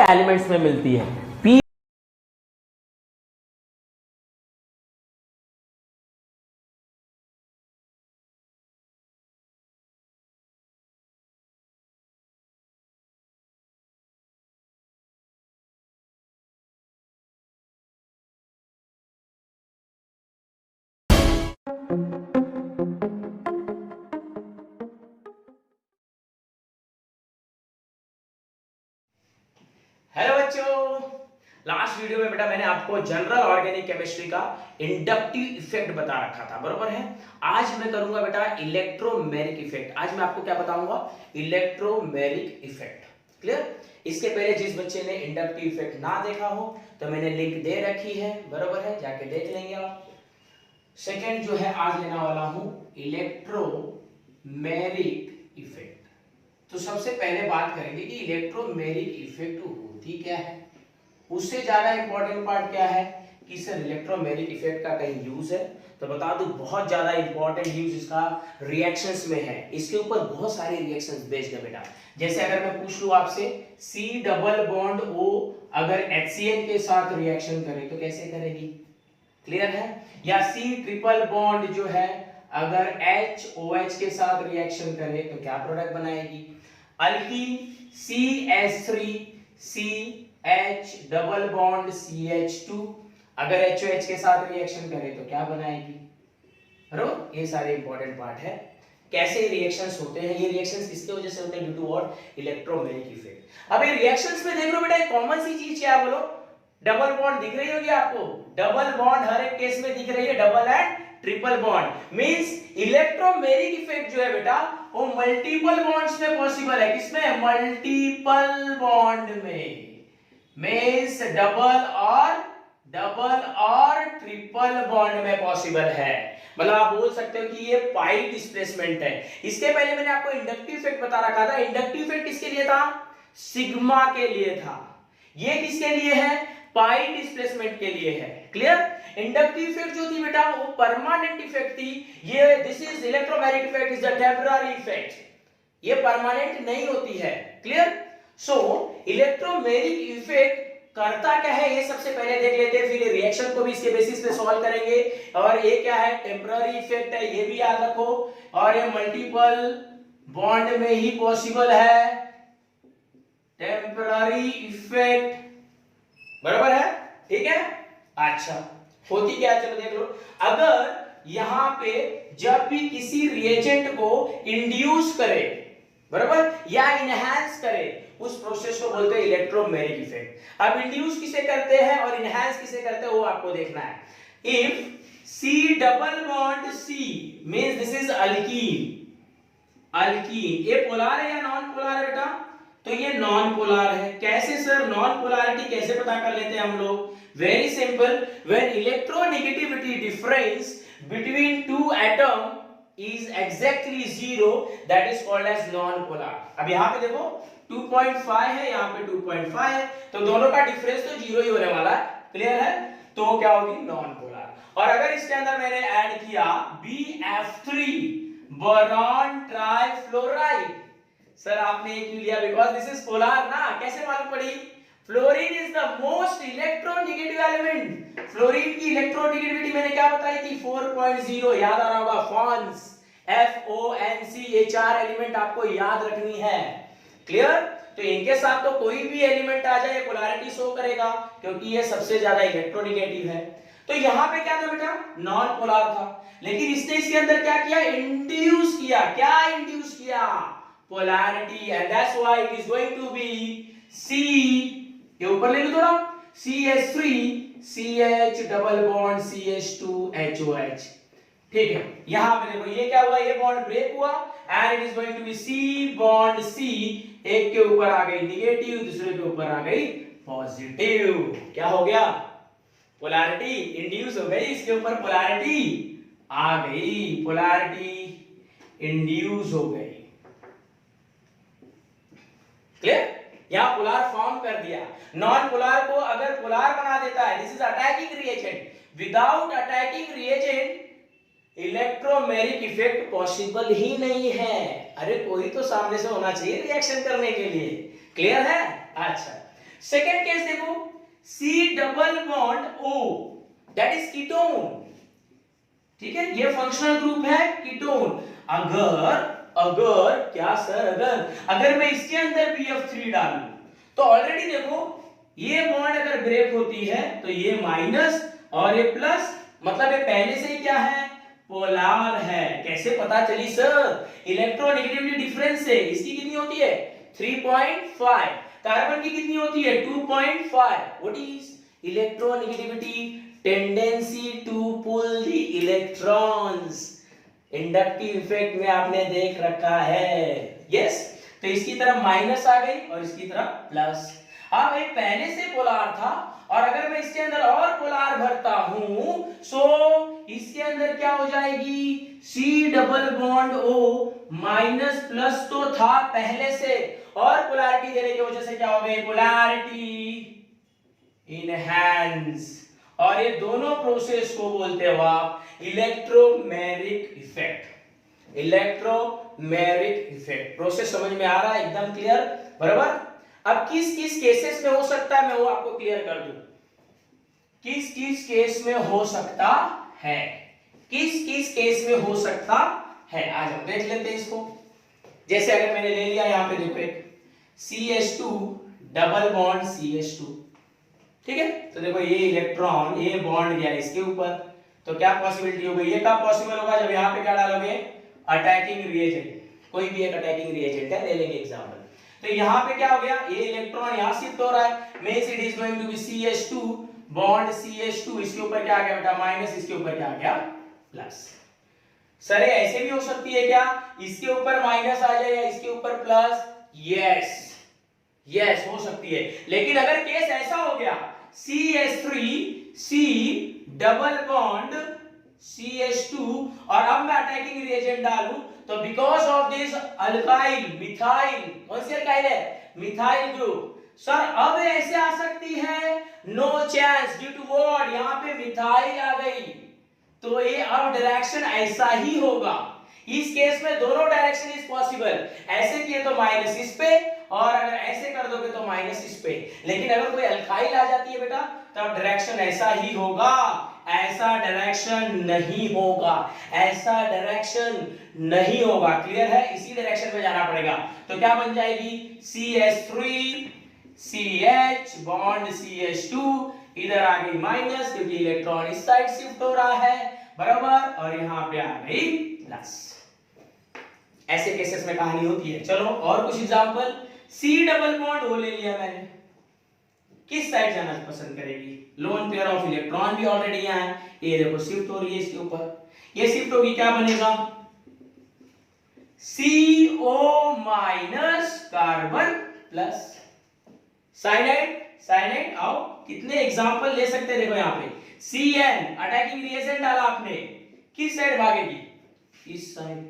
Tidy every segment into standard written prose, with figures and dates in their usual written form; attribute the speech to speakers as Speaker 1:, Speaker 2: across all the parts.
Speaker 1: Elements में मिलती है। पी
Speaker 2: हेलो बच्चों, लास्ट वीडियो में बेटा मैंने आपको जनरल ऑर्गेनिक केमिस्ट्री का इंडक्टिव इफेक्ट बता रखा था, बरोबर है। आज मैं करूंगा बेटा इलेक्ट्रोमेरिक इफेक्ट। आज मैं आपको क्या बताऊंगा? Electromeric effect. क्लियर? इसके पहले जिस बच्चे ने इंडक्टिव इफेक्ट ना देखा हो तो मैंने लिंक दे रखी है, बरोबर है, जाके देख लेंगे आप। सेकेंड जो है आज लेना वाला हूं इलेक्ट्रोमेरिक इफेक्ट। तो सबसे पहले बात करेंगे कि इलेक्ट्रोमेरिक इफेक्ट होती क्या है। उससे ज्यादा इंपॉर्टेंट पार्ट क्या है कि सर इलेक्ट्रोमेरिक इफेक्ट का कहीं यूज है, तो बता दूं बहुत ज्यादा इंपॉर्टेंट यूज इसका रिएक्शंस में है। इसके ऊपर बहुत सारे रिएक्शंस बेस्ड है बेटा। जैसे अगर मैं पूछ लूं आपसे C डबल बॉन्ड O अगर HCl के साथ रिएक्शन करे तो कैसे करेगी? क्लियर है? या C ट्रिपल बॉन्ड जो है अगर HOH के साथ रिएक्शन करे तो क्या प्रोडक्ट बनाएगी? Alkyne CH3 CH double bond CH2 अगर HOH के साथ रिएक्शन करे तो क्या बनाएगी? बराबर, ये सारे इंपॉर्टेंट पार्ट है। कैसे रिएक्शंस होते हैं, ये रिएक्शंस किसकी वजह से होते हैं? Due to what? Electromeric effect. अब ये रिएक्शंस में देख लो बेटा, एक कॉमन सी चीज क्या है बोलो? डबल बॉन्ड दिख रही होगी आपको। डबल बॉन्ड हर एक केस में दिख रही है, double and triple bond. Means electromeric effect जो है बेटा वो मल्टीपल बॉन्ड्स में पॉसिबल है। किसमें? मल्टीपल बॉन्ड में। मींस डबल और ट्रिपल बॉन्ड में पॉसिबल है। मतलब आप बोल सकते हो कि ये पाई डिस्प्लेसमेंट है। इसके पहले मैंने आपको इंडक्टिव इफेक्ट बता रखा था। इंडक्टिव इफेक्ट किसके लिए था? सिग्मा के लिए था। ये किसके लिए है? पाई डिस्प्लेसमेंट के लिए है। क्लियर? इंडक्टिव इफेक्ट जो थी बेटा वो परमानेंट इफेक्ट थी। ये this is electromagnetic effect is the temporary effect. ये परमानेंट नहीं होती है। क्लियर? सो इलेक्ट्रोमैग्नेटिक इफेक्ट करता क्या है ये सबसे पहले देख लेते हैं, फिर रिएक्शन को भी इसके बेसिस पे सॉल्व करेंगे। और ये क्या है? टेम्पररी इफेक्ट है, ये भी याद रखो। और ये मल्टीपल बॉन्ड में ही पॉसिबल है। टेम्पररी इफेक्ट, बराबर है? ठीक है। अच्छा, होती क्या है चलो देख लो। अगर यहां पे जब भी किसी रिएजेंट को इंड्यूस करे, बराबर, या इनहैंस करे, उस प्रोसेस को बोलते हैं इलेक्ट्रोमेरिक इफेक्ट। अब इंड्यूस किसे करते हैं और इनहैंस किसे करते हैं वो आपको देखना है। If C double bond C means this is alkyne. Alkyne ये पोलर है या नॉन पोलर है बेटा? तो ये नॉन पोलर है। कैसे सर नॉन पोलैरिटी कैसे पता कर लेते हैं हम लोग? Very simple, when electronegativity difference between two atom is exactly zero, that is called as non polar। अब यहां पे देखो 2.5 है, यहां पे 2.5 है, तो दोनों का डिफरेंस तो जीरो ही होने वाला है। क्लियर है? तो क्या होगी? Non polar. और अगर इसके अंदर मैंने ऐड किया BF3 बोरॉन ट्राइफ्लोराइड, सर आपने ये क्यों लिया? बिकॉज़ दिस इज पोलर ना। कैसे मालूम पड़ी? Fluorine is the most electronegative element. Fluorine की इलेक्ट्रोनेगेटिविटी मैंने क्या बताई थी? 4.0। याद आ रहा होगा, फॉन्स FONC, ये चार एलिमेंट आपको याद रखनी है। क्लियर? तो इनके साथ तो कोई भी एलिमेंट आ जाए पोलैरिटी शो करेगा, क्योंकि ये सबसे ज्यादा इलेक्ट्रोनेगेटिव है। तो यहां पे क्या था बेटा? नॉन पोलर था। लेकिन इसने इसके अंदर क्या किया? इंड्यूस किया। क्या इंड्यूस किया? Polarity. And that's why it is going to be C, ये ऊपर ले लो थोड़ा, CH3 CH double bond CH2 HOH। ठीक है, यहां पे देखो ये क्या हुआ? ये बॉन्ड ब्रेक हुआ and it is going to be C bond C। एक के ऊपर आ गई नेगेटिव, दूसरे के ऊपर आ गई पॉजिटिव। क्या हो गया? पोलैरिटी इंड्यूस हो गई, इसके ऊपर पोलैरिटी आ गई, पोलैरिटी इंड्यूस हो गई। क्लियर? यहां पोलर फॉर्म कर दिया। नॉन पोलर को अगर पोलर बना देता है, this is attacking reagent. Without attacking reagent electromeric effect possible ही नहीं है। अरे कोई तो सामने से होना चाहिए रिएक्शन करने के लिए। क्लियर है? अच्छा, सेकेंड केस देखो, C double bond O, that is ketone. ठीक है, ये फंक्शनल ग्रुप है कीटोन। अगर क्या सर, अगर मैं इसके अंदर BF3 डालूं तो ऑलरेडी देखो ये बॉन्ड अगर ब्रेक होती है तो ये माइनस और ये प्लस, मतलब ये पहले से ही क्या है, पोलार है। कैसे पता चली सर? इलेक्ट्रोनेगेटिविटी डिफरेंस से। इसकी कितनी होती है 3.5, कार्बन की कितनी होती है 2.5। What is electronegativity? Tendency to pull the electrons. Inductive effect में आपने देख रखा है। यस, तो इसकी तरफ माइनस आ गई और इसकी तरफ प्लस। हाँ भाई, पहले से पोलार था और अगर मैं इसके अंदर और पोलार भरता हूं सो इसके अंदर क्या हो जाएगी, C double bond O minus plus तो था पहले से और पोलैरिटी देने की वजह से क्या हो गई, पोलैरिटी इनहैंस। और ये दोनों प्रोसेस को बोलते हो आप electromeric effect. Electromeric effect process समझ में आ रहा है? एकदम क्लियर, बराबर। अब किस किस केसेस में हो सकता है मैं वो आपको क्लियर कर दूं। किस किस केस में हो सकता है, किस किस केस में हो सकता है, आज हम देख लेते हैं इसको। जैसे अगर मैंने ले लिया यहां पे देखो एक CH2 डबल बॉन्ड CH2, ठीक है, तो देखो ये इलेक्ट्रॉन ये बॉन्ड गया इसके ऊपर, तो क्या पॉसिबिलिटी हो गई, ये कब पॉसिबल होगा, जब यहां पे क्या डालोगे, अटैकिंग रिएजेंट। कोई भी एक अटैकिंग रिएजेंट है, ले लेंगे एग्जांपल। तो यहां पे क्या हो गया, ये इलेक्ट्रॉन यहां शिफ्ट हो रहा है, means it is going to be CH2 bond CH2, इसके ऊपर क्या आ गया बेटा माइनस, इसके ऊपर क्या आ गया प्लस। सर ऐसे भी हो सकती है क्या, इसके ऊपर माइनस आ जाए या इसके ऊपर प्लस? यस, यस हो सकती है। लेकिन अगर केस ऐसा हो गया CH3 C double bond CH2 और अब मैं अटैकिंग रिएजेंट डालूं तो because of this alkyl methyl, कौन सी अल्काइल है, मिथाइल ग्रुप। सर अब ऐसे आ सकती है, no chance, due to what, यहां पे मिथाइल आ गई तो ये अब डायरेक्शन ऐसा ही होगा। इस केस में दोनों डायरेक्शन इज पॉसिबल, ऐसे किए तो माइनस इस पे और अगर ऐसे कर दोगे तो माइनस इस पे। लेकिन अगर कोई अल्काइल आ जाती है बेटा तब डायरेक्शन ऐसा ही होगा, ऐसा डायरेक्शन नहीं होगा, ऐसा डायरेक्शन नहीं होगा। क्लियर है? इसी डायरेक्शन में जाना पड़ेगा। तो क्या बन जाएगी CH3 CH बॉन्ड CH2, इधर आ गई माइनस क्योंकि इलेक्ट्रॉन इस साइड शिफ्ट हो रहा है, बराबर, और यहां पे आ गई प्लस। ऐसे केसेस में कहानी होती है। चलो और कुछ example. C double bond O ले लिया मैंने, किस साइड जाना पसंद करेगी, लोन पेयर ऑफ इलेक्ट्रॉन भी ऑलरेडी यहां है, ये देखो शिफ्ट हो रही है इसके ऊपर, ये शिफ्ट होगी क्या बनेगा CO minus carbon plus cyanide. Cyanide आओ, कितने एग्जांपल ले सकते हैं, देखो यहां पे CN अटैकिंग रिएजेंट डाला आपने, किस साइड भागेगी, इस साइड।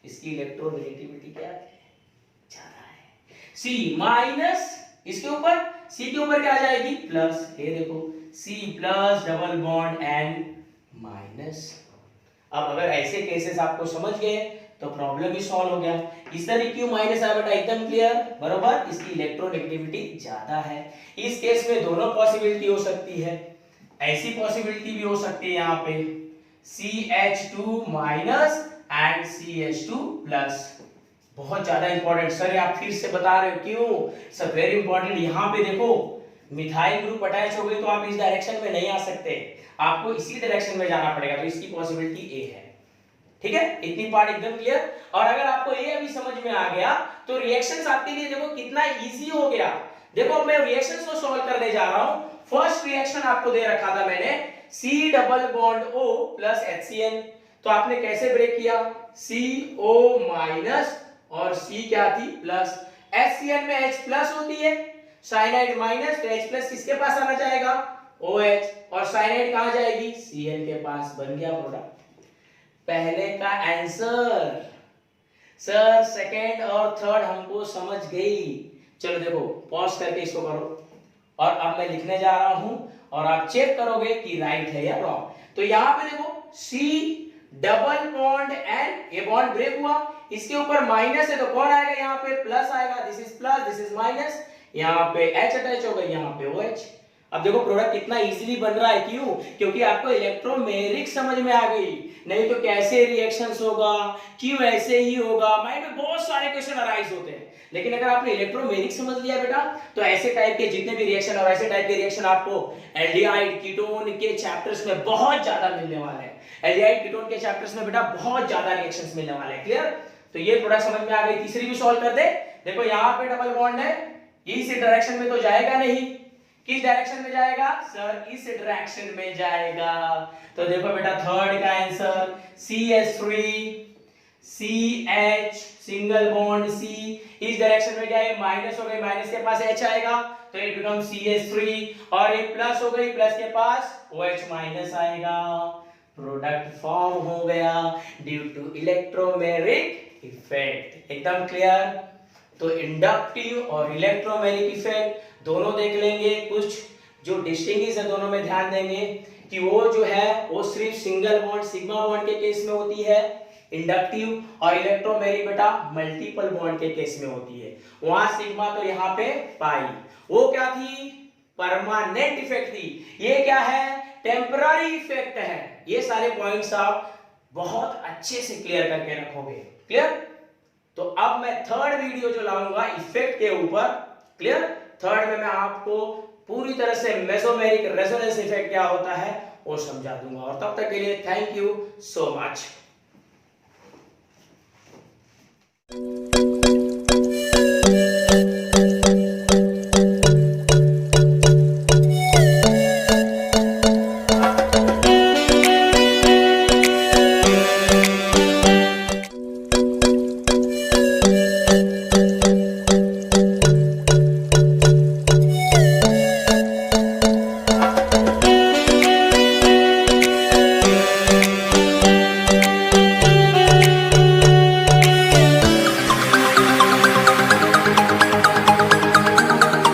Speaker 2: इसकी इलेक्ट्रोनेगेटिविटी क्या है, ज्यादा है। C माइनस इसके ऊपर, C के ऊपर क्या आ जाएगी प्लस, ये देखो C plus double bond N minus. अब अगर ऐसे केसेस आपको समझ गए तो प्रॉब्लम ही सॉल्व हो गया। इस तरह क्यों माइनस आया बेटा, एकदम क्लियर, बरोबर, इसकी इलेक्ट्रोनेगेटिविटी ज्यादा है। इस केस में दोनों पॉसिबिलिटी हो सकती है, ऐसी पॉसिबिलिटी भी हो सकती है यहाँ पे CH2 minus and CH2 plus. बहुत ज्यादा इंपॉर्टेंट सर, आप फिर से बता रहे हो क्यों सर, वेरी इंपॉर्टेंट। यहाँ पे देखो मिथाइल ग्रुप अटैच हो गई तो आप इस डायरेक्शन में नहीं आ सकते, आपको इसी डायरेक्शन में जाना पड़ेगा, तो इसकी पॉसिबिलिटी ए है। ठीक है, इतनी पार्ट एकदम क्लियर। और अगर आपको ये अभी समझ में आ गया तो रिएक्शंस आपके लिए देखो कितना इजी हो गया। देखो मैं रिएक्शंस को सॉल्व करने जा रहा हूं। फर्स्ट रिएक्शन आपको दे रखा था मैंने C double bond O plus HCl, तो आपने कैसे ब्रेक किया, CO माइनस और C क्या थी प्लस, HCl में H प्लस होती है, साइनाइड माइनस, तो H प्लस किसके पास आना जाएगा OH, और साइनाइड कहां जाएगी Cl के पास, बन गया प्रोडक्ट। पहले का आंसर सर, सेकंड और थर्ड हमको समझ गई। चलो देखो पॉज करके इसको करो और अब मैं लिखने जा रहा हूं और आप चेक करोगे कि राइट है या रॉन्ग। तो यहां पे देखो C डबल बॉन्ड N, ये बॉन्ड ब्रेक हुआ, इसके ऊपर माइनस है तो कौन आएगा यहाँ पे प्लस आएगा, this is plus this is minus, यहाँ पे H अटैच हो गई, यहाँ पे OH। अब देखो प्रोडक्ट कितना इजीली बन रहा है, क्यों? क्योंकि आपको इलेक्ट्रोमेरिक समझ में आ गई। नहीं तो कैसे रिएक्शंस होगा, क्यों ऐसे ही होगा, माइंड में बहुत सारे क्वेश्चन अराइज होते हैं। लेकिन अगर आपने इलेक्ट्रोमेरिक समझ लिया बेटा, तो ऐसे टाइप के जितने भी रिएक्शन और ऐसे टाइप के रिएक्शन आपको एल्डिहाइड कीटोन के चैप्टर्स में बहुत ज्यादा मिलने वाले हैं। एल्डिहाइड कीटोन के चैप्टर्स में बेटा बहुत ज्यादा रिएक्शंस मिलने वाले हैं। क्लियर? तो ये प्रोडक्ट समझ में आ गई। तीसरी भी सॉल्व कर दे। देखो यहाँ पे डबल बॉन्ड है, इस डायरेक्शन में तो जाएगा नहीं, किस डायरेक्शन में जाएगा सर? इस डायरेक्शन में जाएगा। तो देखो बेटा थर्ड का answer CH3 CH single bond C, इस डायरेक्शन में क्या है? माइनस हो गई, माइनस के पास H आएगा तो इट बिकम CH3, और ये प्लस हो गई, प्लस के पास OH माइनस आएगा। प्रोडक्ट फॉर्म हो गया ड्यू टू इलेक्ट्रोमेरिक इफेक्ट। एकदम क्लियर? तो इंडक्टिव और इलेक्ट्रोमेरिक इफेक्ट दोनों देख लेंगे। कुछ जो डिस्टिंग्विश है दोनों में ध्यान देंगे कि वो जो है वो सिर्फ सिंगल बॉन्ड सिग्मा बॉन्ड के केस में होती है इंडक्टिव, और इलेक्ट्रोमेरिक बेटा मल्टीपल बॉन्ड के केस में होती है। वहां सिग्मा तो यहाँ पे पाई, वो क्या थी? परमानेंट इफेक्ट थी। ये क्या है? टेम्पररी इफेक्ट है। ये सारे पॉइंट्स आप बहुत अच्छे से क्लियर करके रखोगे। क्लियर? तो अब मैं थर्ड वीडियो जो लाऊंगा इफेक्ट के ऊपर, क्लियर? थर्ड में मैं आपको पूरी तरह से मेसोमेरिक रेजोनेंस इफेक्ट क्या होता है वो समझा दूंगा। और तब तक के लिए थैंक यू सो मच।